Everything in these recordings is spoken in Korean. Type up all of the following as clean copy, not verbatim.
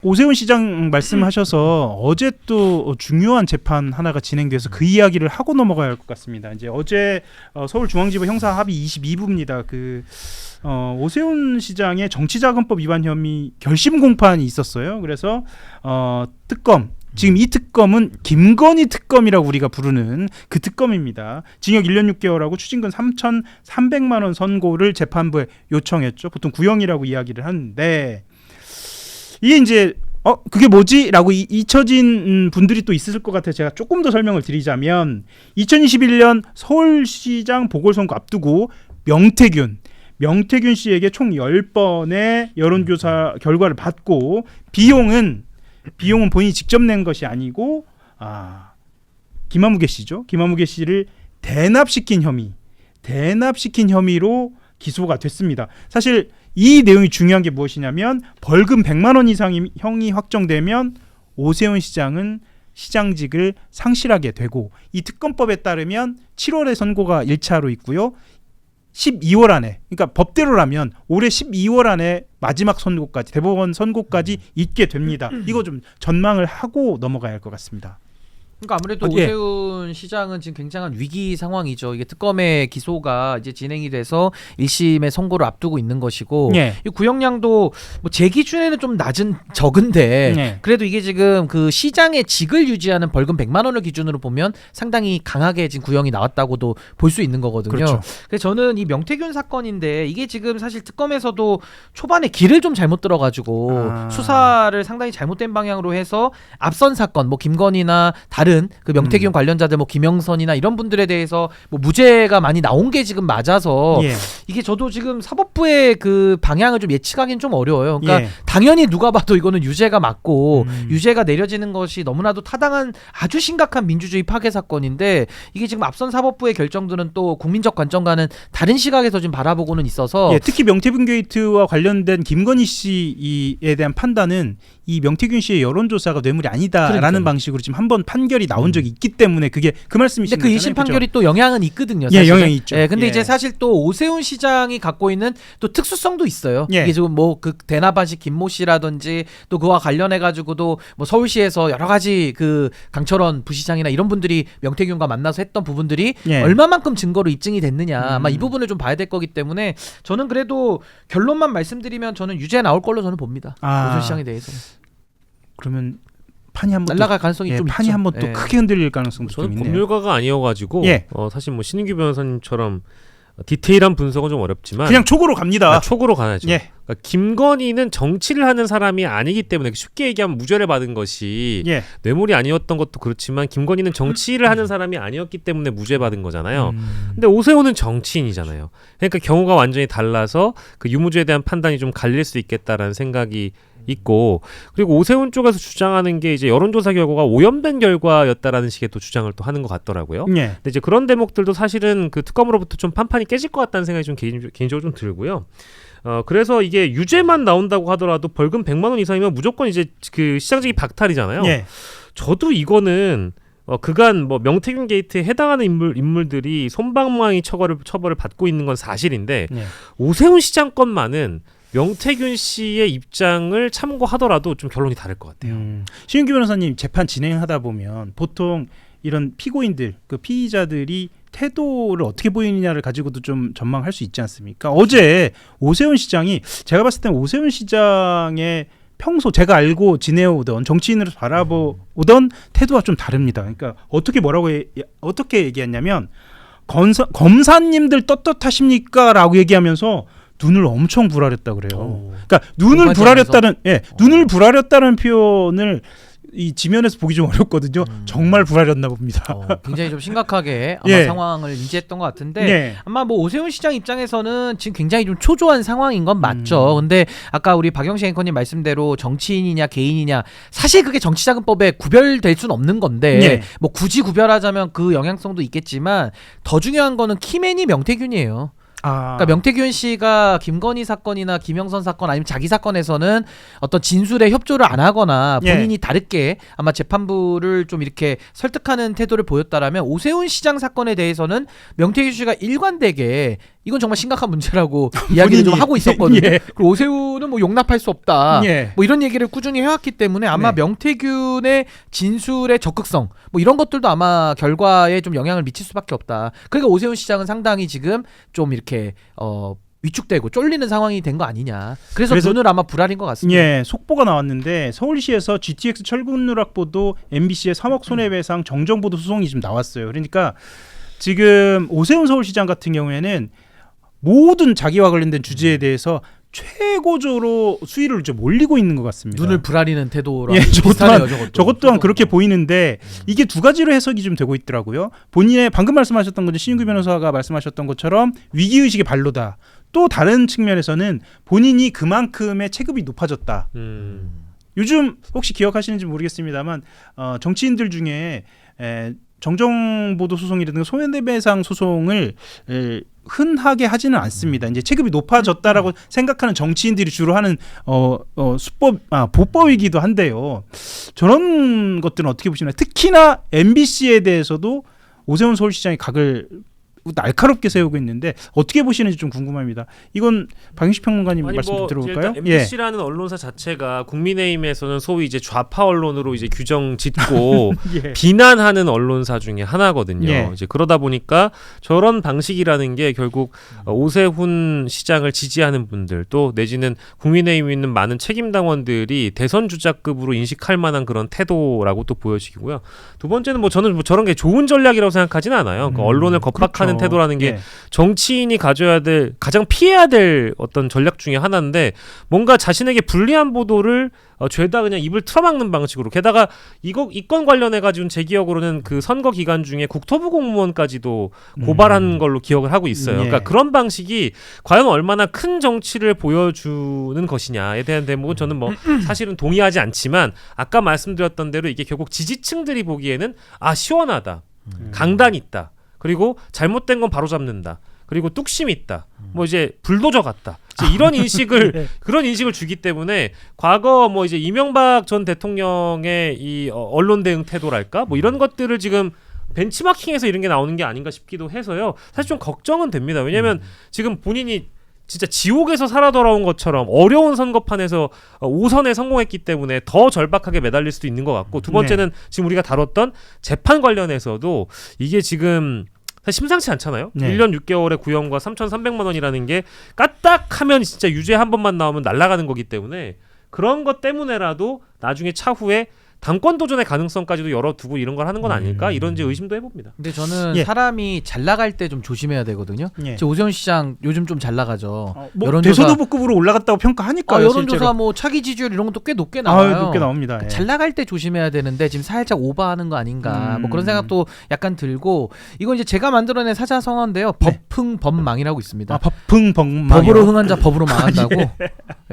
오세훈 시장 말씀하셔서 어제 또 중요한 재판 하나가 진행돼서 그 이야기를 하고 넘어가야 할 것 같습니다. 이제 어제 서울중앙지법 형사 합의 22부입니다. 오세훈 시장의 정치자금법 위반 혐의 결심 공판이 있었어요. 그래서 특검, 지금 이 특검은 김건희 특검이라고 우리가 부르는 그 특검입니다. 징역 1년 6개월하고 추징금 3,300만 원 선고를 재판부에 요청했죠. 보통 구형이라고 이야기를 하는데 이게 이제 그게 뭐지? 라고 잊혀진 분들이 또 있을 것 같아서 제가 조금 더 설명을 드리자면 2021년 서울시장 보궐선거 앞두고 명태균 씨에게 총 10번의 여론조사 결과를 받고 비용은 본인이 직접 낸 것이 아니고 김한무개 씨죠. 김한무개 씨를 대납시킨 혐의로 기소가 됐습니다. 사실 이 내용이 중요한 게 무엇이냐면 벌금 100만 원 이상의 형이 확정되면 오세훈 시장은 시장직을 상실하게 되고 이 특검법에 따르면 7월에 선고가 1차로 있고요. 12월 안에 그러니까 법대로라면 올해 12월 안에 마지막 선고까지 대법원 선고까지 있게 됩니다. 이거 좀 전망을 하고 넘어가야 할 것 같습니다. 그러니까 아무래도 오세훈 시장은 지금 굉장한 위기 상황이죠. 이게 특검의 기소가 이제 진행이 돼서 1심의 선고를 앞두고 있는 것이고 이 구형량도 뭐 제 기준에는 좀 적은데 그래도 이게 지금 그 시장의 직을 유지하는 벌금 100만 원을 기준으로 보면 상당히 강하게 지금 구형이 나왔다고도 볼 수 있는 거거든요. 그렇죠. 그래서 저는 이 명태균 사건인데 이게 지금 사실 특검에서도 초반에 길을 좀 잘못 들어가지고 수사를 상당히 잘못된 방향으로 해서 앞선 사건 뭐 김건희나 다른 그 명태균 관련자들 뭐 김영선이나 이런 분들에 대해서 뭐 무죄가 많이 나온 게 지금 맞아서 이게 저도 지금 사법부의 그 방향을 좀 예측하기는 좀 어려워요. 그러니까 당연히 누가 봐도 이거는 유죄가 맞고 유죄가 내려지는 것이 너무나도 타당한 아주 심각한 민주주의 파괴 사건인데 이게 지금 앞선 사법부의 결정들은 또 국민적 관점과는 다른 시각에서 지금 바라보고는 있어서 특히 명태균 게이트와 관련된 김건희 씨에 대한 판단은 이 명태균 씨의 여론조사가 뇌물이 아니다라는 방식으로 지금 한번 판결이 나온 적이 있기 때문에 그게 그 말씀이신 거잖아요. 근데 그 1심 판결이 또 영향은 있거든요. 사실은. 영향이 있죠. 근데 이제 사실 또 오세훈 시장이 갖고 있는 또 특수성도 있어요. 이게 지금 뭐 그 대납하신 김모 씨라든지 또 그와 관련해 가지고도 뭐 서울시에서 여러 가지 그 강철원 부시장이나 이런 분들이 명태균과 만나서 했던 부분들이 얼마만큼 증거로 입증이 됐느냐 아마 이 부분을 좀 봐야 될 거기 때문에 저는 그래도 결론만 말씀드리면 저는 유죄 나올 걸로 저는 봅니다. 오세훈 시장에 대해서는. 그러면 판이 한번 날아갈 가능성이 좀 판이 있죠. 한번 또 크게 흔들릴 가능성도 좀 있네요. 법률가가 아니어가지고 사실 뭐 신인규 변호사님처럼 디테일한 분석은 좀 어렵지만 그냥 촉으로 갑니다. 촉으로 가야죠. 그러니까 김건희는 정치를 하는 사람이 아니기 때문에 쉽게 얘기하면 무죄를 받은 것이 뇌물이 아니었던 것도 그렇지만 김건희는 정치를 하는 사람이 아니었기 때문에 무죄 받은 거잖아요. 근데 오세훈은 정치인이잖아요. 그러니까 경우가 완전히 달라서 그 유무죄에 대한 판단이 좀 갈릴 수 있겠다라는 생각이 있고 그리고 오세훈 쪽에서 주장하는 게 이제 여론조사 결과가 오염된 결과였다라는 식의 또 주장을 또 하는 것 같더라고요. 근데 이제 그런 대목들도 사실은 그 특검으로부터 좀 판판이 깨질 것 같다는 생각이 좀 개인적으로 좀 들고요. 그래서 이게 유죄만 나온다고 하더라도 벌금 100만 원 이상이면 무조건 이제 그 시장직이 박탈이잖아요. 저도 이거는 그간 뭐 명태균 게이트에 해당하는 인물들이 솜방망이 처벌을 받고 있는 건 사실인데 오세훈 시장 건만은 명태균 씨의 입장을 참고하더라도 좀 결론이 다를 것 같아요. 신윤규 변호사님 재판 진행하다 보면 보통 이런 피고인들, 그 피의자들이 태도를 어떻게 보이느냐를 가지고도 좀 전망할 수 있지 않습니까? 어제 오세훈 시장이 제가 봤을 때는 오세훈 시장의 평소 제가 알고 지내오던 정치인으로 바라보던 태도와 좀 다릅니다. 그러니까 어떻게 얘기했냐면 검사님들 떳떳하십니까? 라고 얘기하면서 눈을 엄청 부라렸다 그래요. 그러니까 눈을 부라렸다는 표현을 이 지면에서 보기 좀 어렵거든요. 정말 부라렸나 봅니다. 굉장히 좀 심각하게 아마 상황을 인지했던 것 같은데 아마 뭐 오세훈 시장 입장에서는 지금 굉장히 좀 초조한 상황인 건 맞죠. 근데 아까 우리 박영식 앵커님 말씀대로 정치인이냐 개인이냐 사실 그게 정치자금법에 구별될 수는 없는 건데 뭐 굳이 구별하자면 그 영향성도 있겠지만 더 중요한 거는 키맨이 명태균이에요. 그러니까 명태균 씨가 김건희 사건이나 김영선 사건 아니면 자기 사건에서는 어떤 진술에 협조를 안 하거나 본인이 다르게 아마 재판부를 좀 이렇게 설득하는 태도를 보였다라면 오세훈 시장 사건에 대해서는 명태균 씨가 일관되게 이건 정말 심각한 문제라고 이야기를 좀 하고 있었거든요. 예. 그리고 오세훈은 뭐 용납할 수 없다. 예. 뭐 이런 얘기를 꾸준히 해왔기 때문에 아마 네. 명태균의 진술의 적극성 뭐 이런 것들도 아마 결과에 좀 영향을 미칠 수밖에 없다. 그러니까 오세훈 시장은 상당히 지금 좀 이렇게 위축되고 쫄리는 상황이 된 거 아니냐. 그래서 눈을 아마 불알인 것 같습니다. 예, 속보가 나왔는데 서울시에서 GTX 철근 누락보도 MBC의 3억 손해배상 정정보도 소송이 지금 나왔어요. 그러니까 지금 오세훈 서울시장 같은 경우에는 모든 자기와 관련된 주제에 대해서 최고조로 수위를 좀 올리고 있는 것 같습니다. 눈을 불아리는 태도랑 예, 비슷하네요. 저것 또한 그렇게 보이는데 이게 두 가지로 해석이 좀 되고 있더라고요. 본인의 방금 말씀하셨던 거죠. 신윤규 변호사가 말씀하셨던 것처럼 위기의식의 발로다. 또 다른 측면에서는 본인이 그만큼의 체급이 높아졌다. 요즘 혹시 기억하시는지 모르겠습니다만 정치인들 중에 정정보도 소송이라든가 손해배상 소송을 흔하게 하지는 않습니다. 이제 체급이 높아졌다라고 생각하는 정치인들이 주로 하는 보법이기도 한데요. 저런 것들은 어떻게 보시나요? 특히나 MBC에 대해서도 오세훈 서울시장이 각을 날카롭게 세우고 있는데 어떻게 보시는지 좀 궁금합니다. 이건 박영식 평론가님 말씀 좀 들어볼까요? MBC라는 언론사 자체가 국민의힘에서는 소위 이제 좌파 언론으로 이제 규정 짓고 예. 비난하는 언론사 중에 하나거든요. 예. 이제 그러다 보니까 저런 방식이라는 게 결국 오세훈 시장을 지지하는 분들 또 내지는 국민의힘에 있는 많은 책임당원들이 대선 주자급으로 인식할 만한 그런 태도라고 또 보여지고요. 두 번째는 뭐 저는 뭐 저런 게 좋은 전략이라고 생각하지는 않아요. 그 언론을 겁박하는 그렇죠. 태도라는 게 예. 정치인이 가져야 될 가장 피해야 될 어떤 전략 중에 하나인데 뭔가 자신에게 불리한 보도를 죄다 그냥 입을 틀어막는 방식으로 게다가 이건 관련해 가지고는 제 기억으로는 그 선거 기간 중에 국토부 공무원까지도 고발한 걸로 기억을 하고 있어요. 예. 그러니까 그런 방식이 과연 얼마나 큰 정치를 보여주는 것이냐에 대한 대목은 저는 뭐 사실은 동의하지 않지만 아까 말씀드렸던 대로 이게 결국 지지층들이 보기에는 시원하다. 강단 있다. 그리고 잘못된 건 바로 잡는다. 그리고 뚝심 있다. 뭐 이제 불도저 같다. 이제 이런 인식을 그런 인식을 주기 때문에 과거 뭐 이제 이명박 전 대통령의 이 언론 대응 태도랄까 뭐 이런 것들을 지금 벤치마킹해서 이런 게 나오는 게 아닌가 싶기도 해서요. 사실 좀 걱정은 됩니다. 왜냐하면 지금 본인이 진짜 지옥에서 살아 돌아온 것처럼 어려운 선거판에서 5선에 성공했기 때문에 더 절박하게 매달릴 수도 있는 것 같고 두 번째는 지금 우리가 다뤘던 재판 관련해서도 이게 지금 사실 심상치 않잖아요. 1년 6개월의 구형과 3,300만 원이라는 게 까딱하면 진짜 유죄 한 번만 나오면 날아가는 거기 때문에 그런 것 때문에라도 나중에 차후에 당권 도전의 가능성까지도 열어두고 이런 걸 하는 건 아닐까 이런 이제 의심도 해봅니다. 근데 저는 사람이 잘 나갈 때 좀 조심해야 되거든요. 오세훈 시장 요즘 좀 잘 나가죠. 뭐 대선 후보급으로 올라갔다고 평가하니까요. 여론조사 실제로. 뭐 차기 지지율 이런 것도 꽤 높게 나와요. 높게 나옵니다. 잘 나갈 때 조심해야 되는데 지금 살짝 오버하는 거 아닌가 뭐 그런 생각도 약간 들고 이건 이제 제가 만들어낸 사자성어인데요. 법흥법망이라고 있습니다. 법흥법망. 법으로 흥한 자 법으로 망한다고.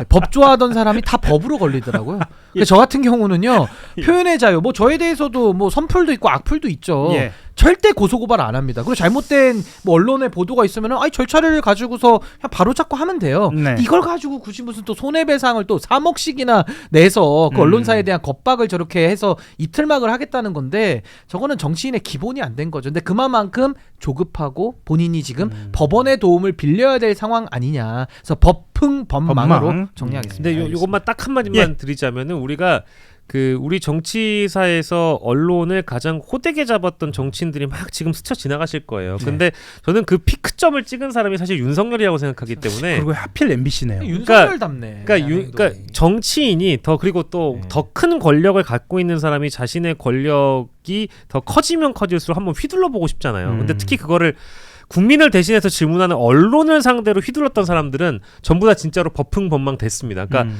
법 좋아하던 사람이 다 법으로 걸리더라고요. 저 같은 경우는요. 표현의 자유 뭐 저에 대해서도 뭐 선풀도 있고 악플도 있죠. 절대 고소고발 안 합니다. 그리고 잘못된 뭐 언론의 보도가 있으면은 절차를 가지고서 그냥 바로 잡고 하면 돼요. 이걸 가지고 굳이 무슨 또 손해배상을 또 3억씩이나 내서 그 언론사에 대한 겁박을 저렇게 해서 이틀막을 하겠다는 건데 저거는 정치인의 기본이 안 된 거죠. 근데 그만큼 조급하고 본인이 지금 법원의 도움을 빌려야 될 상황 아니냐. 그래서 법망으로 정리하겠습니다. 근데 요것만 딱 한마디만 드리자면은 우리가 우리 정치사에서 언론을 가장 호되게 잡았던 정치인들이 막 지금 스쳐 지나가실 거예요. 근데 저는 그 피크점을 찍은 사람이 사실 윤석열이라고 생각하기 때문에 그리고 하필 MBC네요. 윤석열답네. 그러니까 정치인이 그리고 또 더 큰 권력을 갖고 있는 사람이 자신의 권력이 더 커지면 커질수록 한번 휘둘러 보고 싶잖아요. 근데 특히 그거를 국민을 대신해서 질문하는 언론을 상대로 휘둘렀던 사람들은 전부 다 진짜로 법흥법망 됐습니다. 그러니까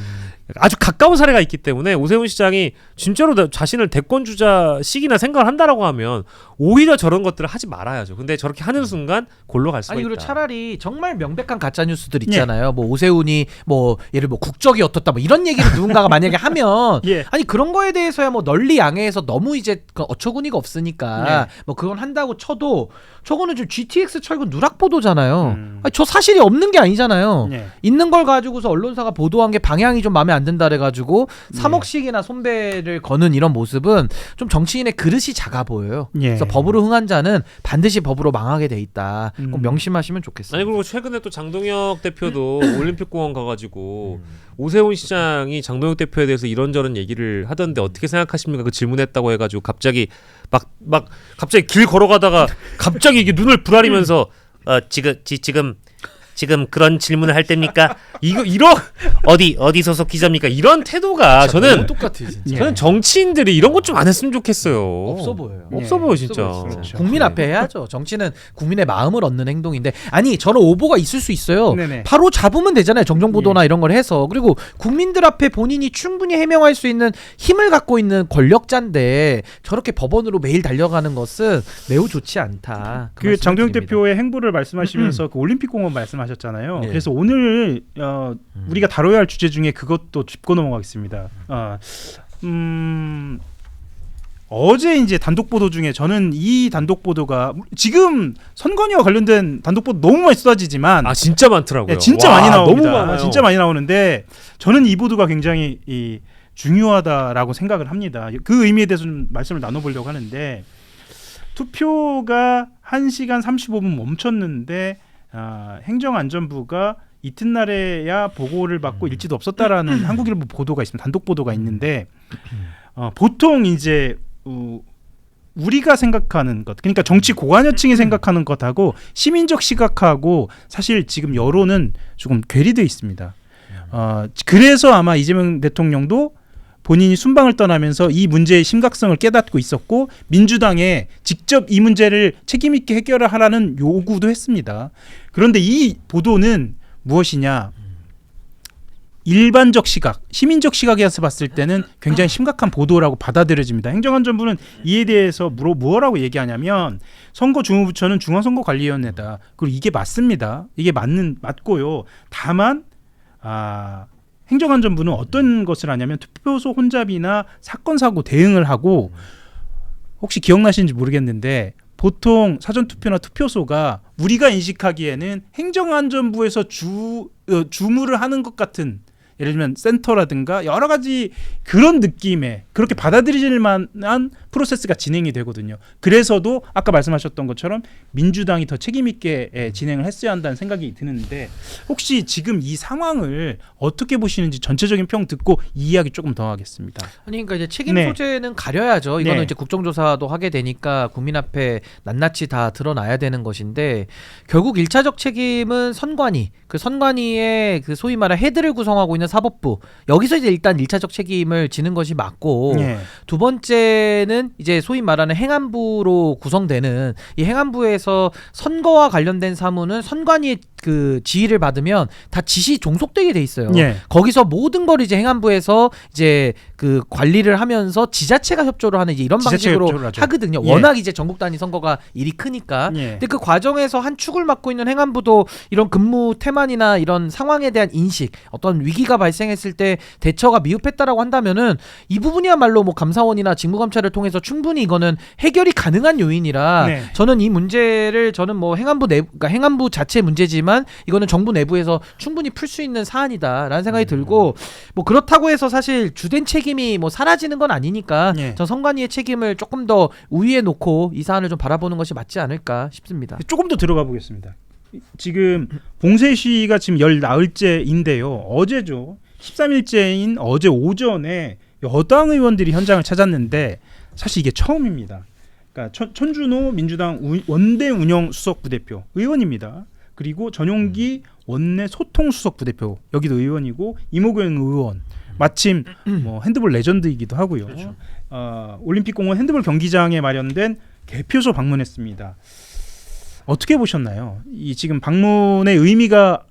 아주 가까운 사례가 있기 때문에 오세훈 시장이 진짜로 자신을 대권주자식이나 생각을 한다라고 하면 오히려 저런 것들을 하지 말아야죠. 근데 저렇게 하는 순간 골로 갈 수가 있다. 그리고 차라리 정말 명백한 가짜 뉴스들 있잖아요. 뭐 오세훈이 뭐 예를 뭐 국적이 어떻다 뭐 이런 얘기를 누군가가 만약에 하면 아니 그런 거에 대해서야 뭐 널리 양해해서 너무 이제 어처구니가 없으니까 뭐 그건 한다고 쳐도 저거는 좀 GTX 철근 누락 보도잖아요. 저 사실이 없는 게 아니잖아요. 있는 걸 가지고서 언론사가 보도한 게 방향이 좀 마음에 안 된다 그래가지고 3억씩이나 손배를 거는 이런 모습은 좀 정치인의 그릇이 작아 보여요. 그래서 법으로 흥한 자는 반드시 법으로 망하게 돼 있다. 꼭 명심하시면 좋겠어요. 아니 그리고 최근에 또 장동혁 대표도 올림픽공원 가가지고 오세훈 시장이 장동혁 대표에 대해서 이런저런 얘기를 하던데 어떻게 생각하십니까? 그 질문했다고 해가지고 갑자기 막 갑자기 길 걸어가다가 갑자기 이게 눈을 부라리면서 지금 그런 질문을 할 때입니까? 이런 어디 소속 기자입니까? 이런 태도가 저는 똑같아 진짜. 저는 정치인들이 이런 것 좀 안 했으면 좋겠어요. 없어 보여요. 없어 보여 진짜. 그렇죠. 국민 앞에 해야죠. 정치는 국민의 마음을 얻는 행동인데 아니 저런 오보가 있을 수 있어요. 네네. 바로 잡으면 되잖아요. 정정보도나 이런 걸 해서. 그리고 국민들 앞에 본인이 충분히 해명할 수 있는 힘을 갖고 있는 권력자인데 저렇게 법원으로 매일 달려가는 것은 매우 좋지 않다. 그 장동혁 대표의 행보를 말씀하시면서 그 올림픽공원 말씀하셨잖아요. 그래서 오늘 우리가 다뤄야 할 주제 중에 그것도 짚고 넘어가겠습니다. 어제 이제 단독 보도 중에 저는 이 단독 보도가 지금 선관위와 관련된 단독 보도 너무 많이 쏟아지지만 진짜 많더라고요. 진짜 많이 나옵니다. 너무 많아요. 진짜 많이 나오는데 저는 이 보도가 굉장히 중요하다라고 생각을 합니다. 그 의미에 대해서 좀 말씀을 나눠보려고 하는데 투표가 1시간 35분 멈췄는데 행정안전부가 이튿날에야 보고를 받고 일지도 없었다라는 한국일보 보도가 있습니다. 단독 보도가 있는데 보통 이제 우리가 생각하는 것, 그러니까 정치 고관여층이 생각하는 것하고 시민적 시각하고 사실 지금 여론은 조금 괴리되어 있습니다. 그래서 아마 이재명 대통령도 본인이 순방을 떠나면서 이 문제의 심각성을 깨닫고 있었고 민주당에 직접 이 문제를 책임 있게 해결을 하라는 요구도 했습니다. 그런데 이 보도는 무엇이냐? 일반적 시각, 시민적 시각에서 봤을 때는 굉장히 심각한 보도라고 받아들여집니다. 행정안전부는 이에 대해서 뭐라고 얘기하냐면 선거주무부처는 중앙선거관리위원회다. 그리고 이게 맞습니다. 이게 맞고요. 다만 행정안전부는 어떤 것을 하냐면 투표소 혼잡이나 사건 사고 대응을 하고 혹시 기억나시는지 모르겠는데 보통 사전투표나 투표소가 우리가 인식하기에는 행정안전부에서 주무를 하는 것 같은 예를 들면 센터라든가 여러 가지 그런 느낌의 그렇게 받아들여질 만한 프로세스가 진행이 되거든요. 그래서도 아까 말씀하셨던 것처럼 민주당이 더 책임 있게 진행을 했어야 한다는 생각이 드는데 혹시 지금 이 상황을 어떻게 보시는지 전체적인 평 듣고 이 이야기 조금 더 하겠습니다. 아니 그러니까 이제 책임 소재는 가려야죠. 이거는 이제 국정조사도 하게 되니까 국민 앞에 낱낱이 다 드러나야 되는 것인데 결국 1차적 책임은 선관위, 그 선관위의 그 소위 말해 헤드를 구성하고 있는 사법부 여기서 이제 일단 1차적 책임을 지는 것이 맞고 두 번째는 이제 소위 말하는 행안부로 구성되는 이 행안부에서 선거와 관련된 사무는 선관위의 그 지휘를 받으면 다 지시 종속되게 돼 있어요. 거기서 모든 걸 이제 행안부에서 이제 그 관리를 하면서 지자체가 협조를 하는 이제 이런 방식으로 하거든요. 워낙 이제 전국 단위 선거가 일이 크니까. 근데 그 과정에서 한 축을 맡고 있는 행안부도 이런 근무 태만이나 이런 상황에 대한 인식, 어떤 위기가 발생했을 때 대처가 미흡했다라고 한다면은 이 부분이야말로 뭐 감사원이나 직무감찰을 통해서 충분히 이거는 해결이 가능한 요인이라 저는 이 문제를 저는 뭐 행안부 내부, 그러니까 행안부 자체 문제지만 이거는 정부 내부에서 충분히 풀 수 있는 사안이다라는 생각이 들고 뭐 그렇다고 해서 사실 주된 책임이 뭐 사라지는 건 아니니까 저 선관위의 책임을 조금 더 우위에 놓고 이 사안을 좀 바라보는 것이 맞지 않을까 싶습니다. 조금 더 들어가 보겠습니다. 지금 봉쇄 시위가 지금 열 나흘째인데요. 어제죠. 13일째인 어제 오전에 여당 의원들이 현장을 찾았는데 사실 이게 처음입니다. 그러니까 천준호 민주당 원내 운영 수석 부대표 의원입니다. 그리고 전용기 원내 소통 수석 부대표 여기도 의원이고 이모경 의원 마침 뭐 핸드볼 레전드이기도 하고요. 그렇죠. 올림픽공원 핸드볼 경기장에 마련된 개표소 방문했습니다. 어떻게 보셨나요? 이 지금 방문의 의미가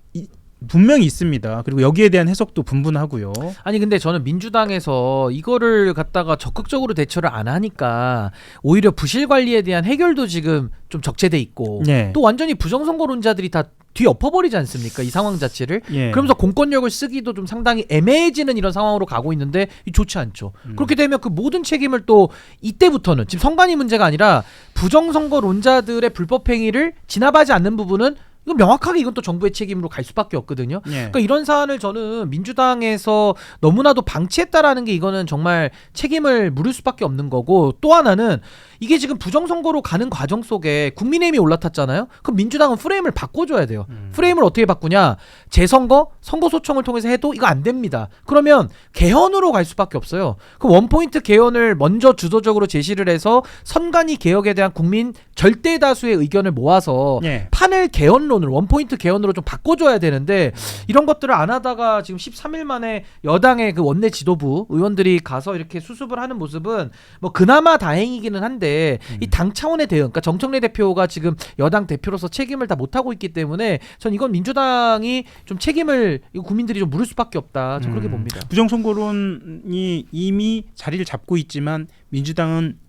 분명히 있습니다. 그리고 여기에 대한 해석도 분분하고요. 아니 근데 저는 민주당에서 이거를 갖다가 적극적으로 대처를 안 하니까 오히려 부실 관리에 대한 해결도 지금 좀 적체돼 있고 또 완전히 부정선거론자들이 다 뒤엎어버리지 않습니까? 이 상황 자체를. 그러면서 공권력을 쓰기도 좀 상당히 애매해지는 이런 상황으로 가고 있는데 좋지 않죠. 그렇게 되면 그 모든 책임을 또 이때부터는 지금 선관위 문제가 아니라 부정선거론자들의 불법행위를 진압하지 않는 부분은 이건 명확하게 이건 또 정부의 책임으로 갈 수밖에 없거든요. 그러니까 이런 사안을 저는 민주당에서 너무나도 방치했다라는 게 이거는 정말 책임을 물을 수밖에 없는 거고, 또 하나는 이게 지금 부정선거로 가는 과정 속에 국민의힘이 올라탔잖아요. 그럼 민주당은 프레임을 바꿔줘야 돼요. 프레임을 어떻게 바꾸냐? 재선거, 선거소청을 통해서 해도 이거 안 됩니다. 그러면 개헌으로 갈 수밖에 없어요. 그 원포인트 개헌을 먼저 주도적으로 제시를 해서 선관위 개혁에 대한 국민 절대 다수의 의견을 모아서 판을 개헌론을 원포인트 개헌으로 좀 바꿔줘야 되는데, 이런 것들을 안 하다가 지금 13일 만에 여당의 그 원내 지도부 의원들이 가서 이렇게 수습을 하는 모습은 뭐 그나마 다행이기는 한데, 이 당 차원의 대응, 그러니까 정청래 대표가 지금 여당 대표로서 책임을 다 못하고 있기 때문에 전 이건 민주당이 좀 책임을 국민들이 좀 물을 수밖에 없다, 저 그렇게 봅니다. 부정선거론이 이미 자리를 잡고 있지만 민주당은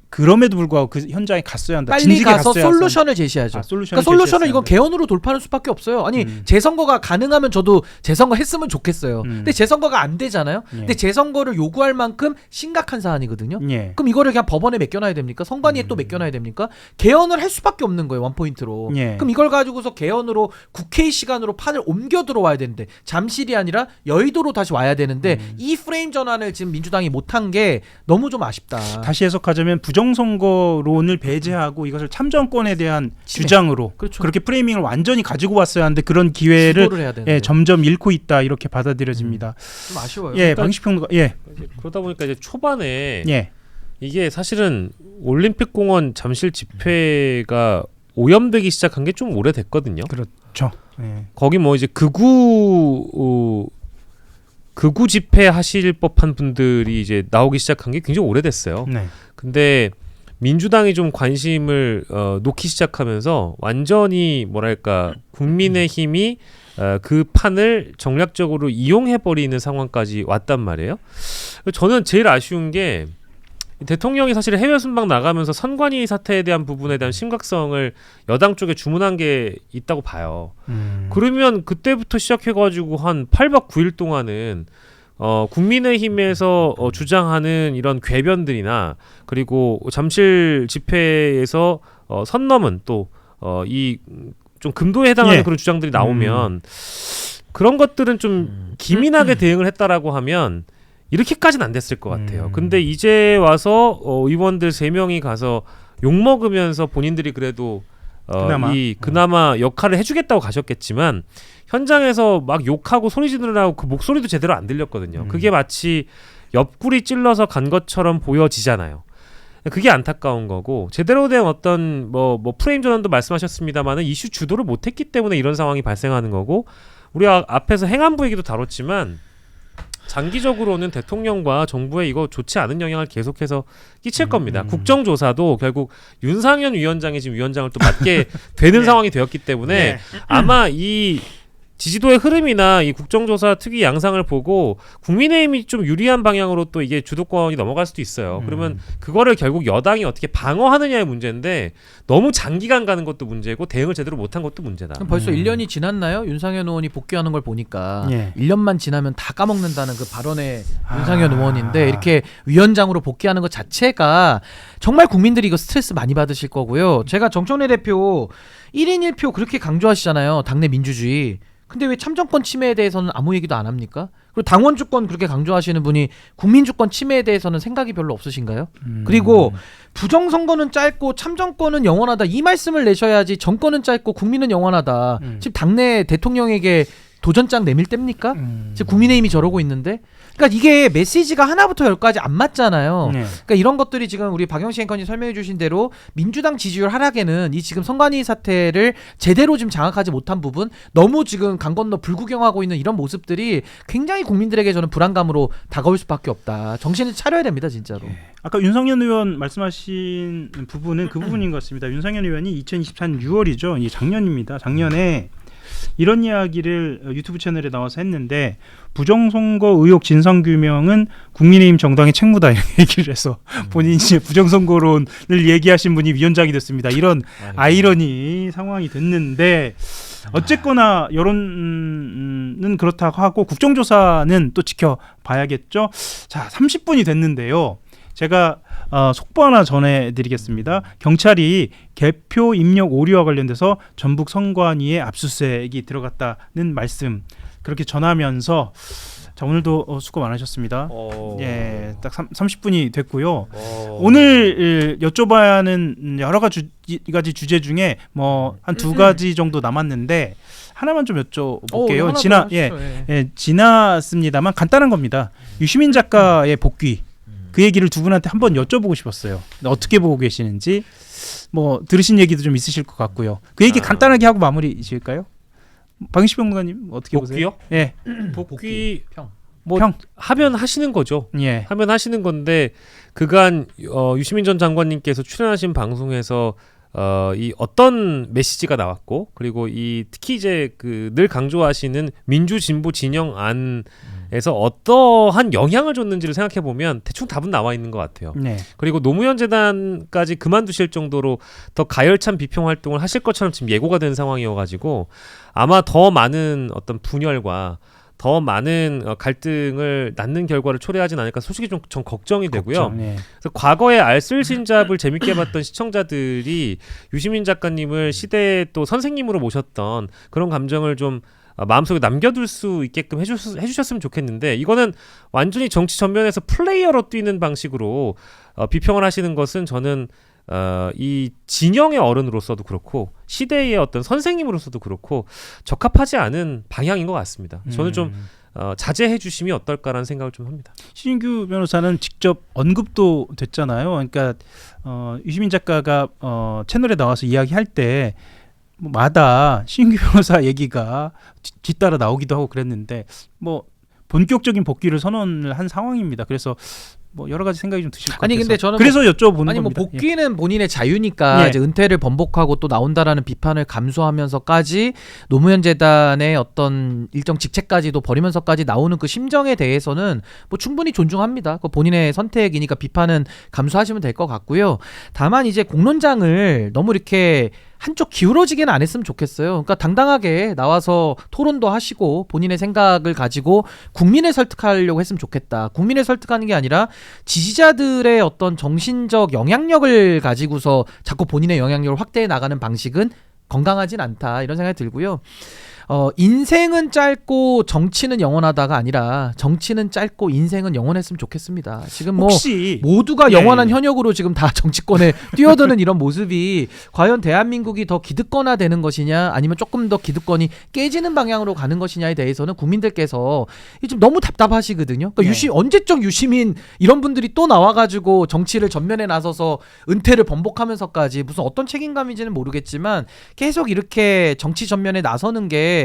그럼에도 불구하고 그 현장에 갔어야 한다. 빨리 가서 솔루션을 제시하죠. 그러니까 솔루션을 이건 개헌으로 돌파할 수밖에 없어요. 아니 재선거가 가능하면 저도 재선거 했으면 좋겠어요. 근데 재선거가 안 되잖아요. 근데 재선거를 요구할 만큼 심각한 사안이거든요. 그럼 이거를 그냥 법원에 맡겨놔야 됩니까? 선관위에 또 맡겨놔야 됩니까? 개헌을 할 수밖에 없는 거예요. 원포인트로. 그럼 이걸 가지고서 개헌으로 국회 시간으로 판을 옮겨 들어와야 되는데, 잠실이 아니라 여의도로 다시 와야 되는데 이 프레임 전환을 지금 민주당이 못한 게 너무 좀 아쉽다. 다시 해석하자면 부정선거론을 배제하고 이것을 참정권에 대한 주장으로 그렇게 프레이밍을 완전히 가지고 왔어야 하는데 그런 기회를 점점 잃고 있다, 이렇게 받아들여집니다. 좀 아쉬워요. 방식평론가. 그러다 보니까 이제 초반에 이게 사실은 올림픽공원 잠실 집회가 오염되기 시작한 게 좀 오래됐거든요. 그렇죠. 거기 뭐 이제 극우 집회 하실 법한 분들이 이제 나오기 시작한 게 굉장히 오래됐어요. 근데 민주당이 좀 관심을 놓기 시작하면서 완전히 뭐랄까 국민의힘이 그 판을 정략적으로 이용해버리는 상황까지 왔단 말이에요. 저는 제일 아쉬운 게 대통령이 사실 해외 순방 나가면서 선관위 사태에 대한 부분에 대한 심각성을 여당 쪽에 주문한 게 있다고 봐요. 그러면 그때부터 시작해가지고 한 8박 9일 동안은 국민의힘에서 주장하는 이런 궤변들이나, 그리고 잠실 집회에서 선 넘은 또 이 좀 금도에 해당하는 그런 주장들이 나오면 그런 것들은 좀 기민하게 대응을 했다라고 하면 이렇게까지는 안 됐을 것 같아요. 근데 이제 와서 의원들 3명이 가서 욕먹으면서 본인들이 그래도 그나마 역할을 해주겠다고 가셨겠지만, 현장에서 막 욕하고 소리 지르라고 그 목소리도 제대로 안 들렸거든요. 그게 마치 옆구리 찔러서 간 것처럼 보여지잖아요. 그게 안타까운 거고, 제대로 된 어떤 뭐 프레임 전환도 말씀하셨습니다만은 이슈 주도를 못했기 때문에 이런 상황이 발생하는 거고, 우리가 앞에서 행안부 얘기도 다뤘지만 장기적으로는 대통령과 정부에 이거 좋지 않은 영향을 계속해서 끼칠 겁니다. 국정조사도 결국 윤상현 위원장이 지금 위원장을 또 맡게 되는 상황이 되었기 때문에 아마 이 지지도의 흐름이나 이 국정조사 특위 양상을 보고 국민의힘이 좀 유리한 방향으로 또 이게 주도권이 넘어갈 수도 있어요. 그러면 그거를 결국 여당이 어떻게 방어하느냐의 문제인데, 너무 장기간 가는 것도 문제고 대응을 제대로 못한 것도 문제다. 그럼 벌써 1년이 지났나요? 윤상현 의원이 복귀하는 걸 보니까 1년만 지나면 다 까먹는다는 그 발언의 윤상현 의원인데, 이렇게 위원장으로 복귀하는 것 자체가 정말 국민들이 이거 스트레스 많이 받으실 거고요. 제가 정청래 대표 1인 1표 그렇게 강조하시잖아요. 당내 민주주의. 근데 왜 참정권 침해에 대해서는 아무 얘기도 안 합니까? 그리고 당원 주권 그렇게 강조하시는 분이 국민 주권 침해에 대해서는 생각이 별로 없으신가요? 그리고 부정선거는 짧고 참정권은 영원하다, 이 말씀을 내셔야지 정권은 짧고 국민은 영원하다. 지금 당내 대통령에게 도전장 내밀 때입니까? 지금 국민의힘이 저러고 있는데. 그러니까 이게 메시지가 하나부터 열까지 안 맞잖아요. 그러니까 이런 것들이 지금 우리 박영시 앵커님 설명해 주신 대로 민주당 지지율 하락에는 이 지금 선관위 사태를 제대로 지금 장악하지 못한 부분, 너무 지금 강 건너 불구경하고 있는 이런 모습들이 굉장히 국민들에게 저는 불안감으로 다가올 수밖에 없다. 정신을 차려야 됩니다, 진짜로. 아까 윤상현 의원 말씀하신 부분은 그 부분인 것 같습니다. 윤상현 의원이 2024년 6월이죠. 이 작년입니다. 작년에 이런 이야기를 유튜브 채널에 나와서 했는데, 부정선거 의혹 진상규명은 국민의힘 정당의 책무다, 이렇게 얘기를 해서 본인이 이제 부정선거론을 얘기하신 분이 위원장이 됐습니다. 이런 아이러니 상황이 됐는데, 어쨌거나 여론은 그렇다고 하고 국정조사는 또 지켜봐야겠죠. 자, 30분이 됐는데요. 제가 속보 하나 전해드리겠습니다. 경찰이 개표 입력 오류와 관련돼서 전북 선관위에 압수수색이 들어갔다는 말씀 그렇게 전하면서 자 오늘도 수고 많으셨습니다. 예, 딱 30분이 됐고요. 오늘 여쭤봐야 하는 여러 가지 주제 중에 뭐 한 2가지 정도 남았는데 하나만 좀 여쭤볼게요. 지났습니다만 간단한 겁니다. 유시민 작가의 복귀 그 얘기를 두 분한테 한번 여쭤보고 싶었어요. 어떻게 보고 계시는지 뭐 들으신 얘기도 좀 있으실 것 같고요. 그 얘기 간단하게 하고 마무리 지을까요? 박인식 평론가님 어떻게 보세요? 복귀요? 예. 복귀 평. 뭐 하면 하시는 거죠. 예. 하면 하시는 건데 그간 유시민 전 장관님께서 출연하신 방송에서 이 어떤 메시지가 나왔고 그리고 이 특히 이제 그 늘 강조하시는 민주 진보 진영 안에서 어떠한 영향을 줬는지를 생각해 보면 대충 답은 나와 있는 것 같아요. 네. 그리고 노무현 재단까지 그만두실 정도로 더 가열찬 비평 활동을 하실 것처럼 지금 예고가 된 상황이어가지고 아마 더 많은 어떤 분열과 더 많은 갈등을 낳는 결과를 초래하진 않을까 솔직히 좀 걱정이 되고요. 네. 그래서 과거에 알쓸신잡을 재밌게 봤던 시청자들이 유시민 작가님을 시대의 또 선생님으로 모셨던 그런 감정을 좀 마음속에 남겨둘 수 있게끔 해주셨으면 좋겠는데 이거는 완전히 정치 전면에서 플레이어로 뛰는 방식으로 비평을 하시는 것은 저는 이 진영의 어른으로서도 그렇고 시대의 어떤 선생님으로서도 그렇고 적합하지 않은 방향인 것 같습니다. 저는 좀 자제해 주심이 어떨까라는 생각을 좀 합니다. 신인규 변호사는 직접 언급도 됐잖아요. 그러니까 유시민 작가가 채널에 나와서 이야기할 때 마다 신인규 변호사 얘기가 뒤따라 나오기도 하고 그랬는데 뭐 본격적인 복귀를 선언을 한 상황입니다. 그래서 뭐 여러 가지 생각이 좀 드실 것 같아서 아니 근데 저는 그래서 여쭤보는 아니 뭐 겁니다. 복귀는 본인의 자유니까 예. 이제 은퇴를 번복하고 또 나온다라는 비판을 감수하면서까지 노무현 재단의 어떤 일정 직책까지도 버리면서까지 나오는 그 심정에 대해서는 뭐 충분히 존중합니다. 그 본인의 선택이니까 비판은 감수하시면 될 것 같고요. 다만 이제 공론장을 너무 이렇게 한쪽 기울어지게는 안 했으면 좋겠어요. 그러니까 당당하게 나와서 토론도 하시고 본인의 생각을 가지고 국민을 설득하려고 했으면 좋겠다. 국민을 설득하는 게 아니라 지지자들의 어떤 정신적 영향력을 가지고서 자꾸 본인의 영향력을 확대해 나가는 방식은 건강하진 않다. 이런 생각이 들고요. 인생은 짧고 정치는 영원하다가 아니라 정치는 짧고 인생은 영원했으면 좋겠습니다. 지금 뭐 혹시 모두가 영원한 현역으로 지금 다 정치권에 뛰어드는 이런 모습이 과연 대한민국이 더 기득권화되는 것이냐 아니면 조금 더 기득권이 깨지는 방향으로 가는 것이냐에 대해서는 국민들께서 좀 너무 답답하시거든요. 그러니까 언제적 유시민 이런 분들이 또 나와가지고 정치를 전면에 나서서 은퇴를 번복하면서까지 무슨 어떤 책임감인지는 모르겠지만 계속 이렇게 정치 전면에 나서는 게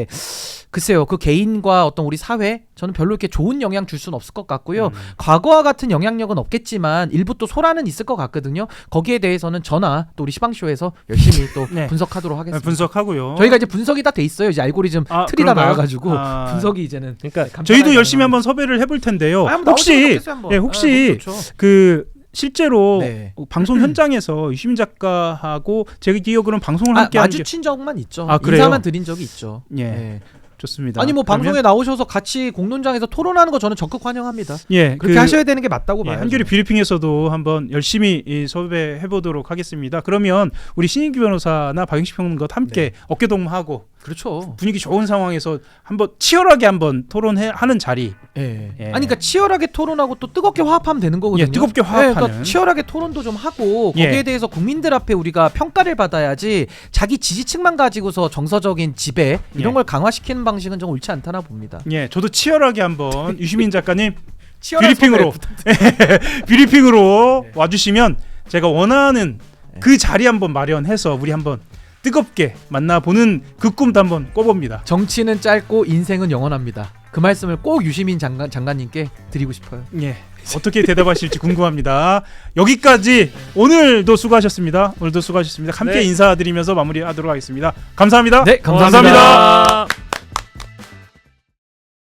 글쎄요, 그 개인과 어떤 우리 사회 저는 별로 이렇게 좋은 영향 줄 수는 없을 것 같고요. 과거와 같은 영향력은 없겠지만 일부 또 소란은 있을 것 같거든요. 거기에 대해서는 저나 또 우리 시방쇼에서 열심히 또 네. 분석하도록 하겠습니다. 분석하고요. 저희가 이제 분석이 다 돼 있어요. 이제 알고리즘 틀이 다 그런가요? 나와가지고 분석이 이제는 그러니까 저희도 열심히 한번 섭외를 해볼 텐데요. 혹시 그 실제로 네. 방송 현장에서 유시민 작가하고 제 기억으로는 방송을 함께 마주친 적만 있죠. 그래요? 인사만 드린 적이 있죠. 예. 네. 좋습니다. 아니 뭐 그러면, 방송에 나오셔서 같이 공론장에서 토론하는 거 저는 적극 환영합니다. 예, 그렇게 하셔야 되는 게 맞다고 봐요. 한겨레 뷰리핑에서도 한번 열심히 섭외해 보도록 하겠습니다. 그러면 우리 신인규 변호사나 박인식 평론가와 함께 어깨동무하고 그렇죠. 분위기 좋은 상황에서 한번 치열하게 한번 토론하는 자리. 예. 예. 아니 그러니까 치열하게 토론하고 또 뜨겁게 화합하면 되는 거거든요. 예, 뜨겁게 화합하는. 그러니까 치열하게 토론도 좀 하고 거기에 대해서 국민들 앞에 우리가 평가를 받아야지 자기 지지층만 가지고서 정서적인 지배 이런 걸 강화시키는 방식은 좀 옳지 않다나 봅니다. 예, 저도 치열하게 한번 유시민 작가님 치열한 뷰리핑으로 와주시면 제가 원하는 그 자리 한번 마련해서 우리 한번 뜨겁게 만나보는 그 꿈도 한번 꿔봅니다. 정치는 짧고 인생은 영원합니다. 그 말씀을 꼭 유시민 장관님께 드리고 싶어요. 예, 어떻게 대답하실지 궁금합니다. 여기까지 오늘도 수고하셨습니다. 함께 네. 인사드리면서 마무리하도록 하겠습니다. 감사합니다. 네, 감사합니다.